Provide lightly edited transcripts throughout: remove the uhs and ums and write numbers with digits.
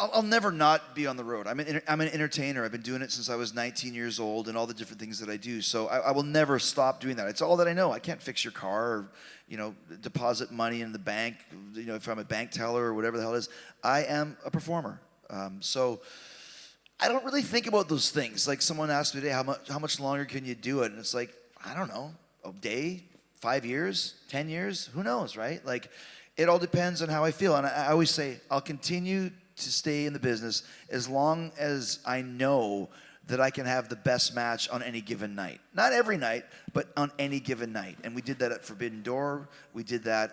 I'll never not be on the road. I'm an entertainer. I've been doing it since I was 19 years old and all the different things that I do. So I will never stop doing that. It's all that I know. I can't fix your car or, deposit money in the bank, if I'm a bank teller or whatever the hell it is. I am a performer. So I don't really think about those things. Like someone asked me today, how much longer can you do it? And it's like, I don't know, a day, 5 years, 10 years, who knows, right? Like it all depends on how I feel. And I always say, I'll continue to stay in the business as long as I know that I can have the best match on any given night. Not every night, but on any given night. And we did that at Forbidden Door. We did that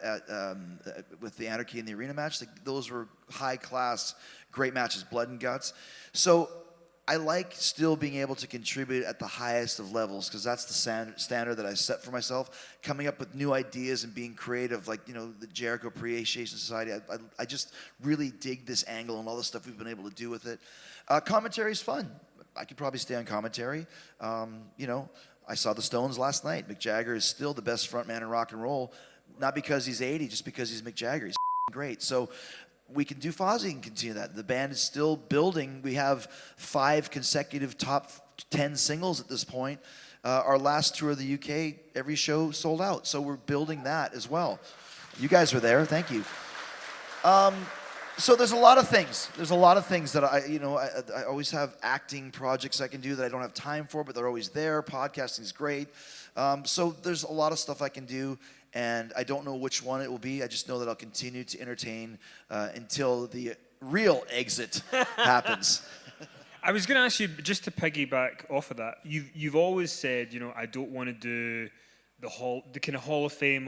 with the Anarchy in the Arena match. Those were high class, great matches, blood and guts. So I like still being able to contribute at the highest of levels because that's the standard that I set for myself. Coming up with new ideas and being creative, like the Jericho Appreciation Society. I just really dig this angle and all the stuff we've been able to do with it. Commentary is fun. I could probably stay on commentary. I saw the Stones last night. Mick Jagger is still the best frontman in rock and roll, not because he's 80, just because he's Mick Jagger. He's great. So we can do Fozzy and continue that. The band is still building. We have 5 consecutive top 10 singles at this point. Our last tour of the UK, every show sold out. So we're building that as well. You guys were there. Thank you. So there's a lot of things. There's a lot of things that I always have acting projects I can do that I don't have time for, but they're always there. Podcasting is great. So there's a lot of stuff I can do. And I don't know which one it will be. I just know that I'll continue to entertain until the real exit happens. I was going to ask you, just to piggyback off of that, you've always said, I don't want to do the kind of Hall of Fame,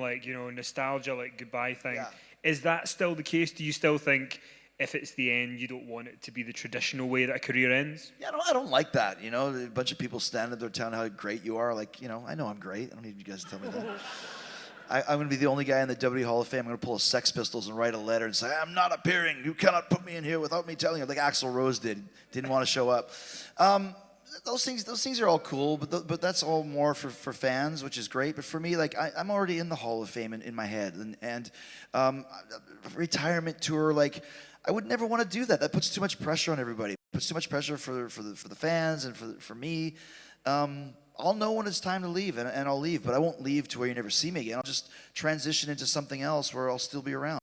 nostalgia, goodbye thing. Yeah. Is that still the case? Do you still think if it's the end, you don't want it to be the traditional way that a career ends? Yeah, I don't like that. A bunch of people standing there telling how great you are. I know I'm great. I don't need you guys to tell me that. I'm going to be the only guy in the WWE Hall of Fame. I'm going to pull a Sex Pistols and write a letter and say, I'm not appearing. You cannot put me in here without me telling you, like Axl Rose didn't want to show up. Those things are all cool, but that's all more for fans, which is great. But for me, I'm already in the Hall of Fame in my head. And retirement tour, I would never want to do that. That puts too much pressure on everybody. It puts too much pressure for the fans and for me. I'll know when it's time to leave, and I'll leave, but I won't leave to where you never see me again. I'll just transition into something else where I'll still be around.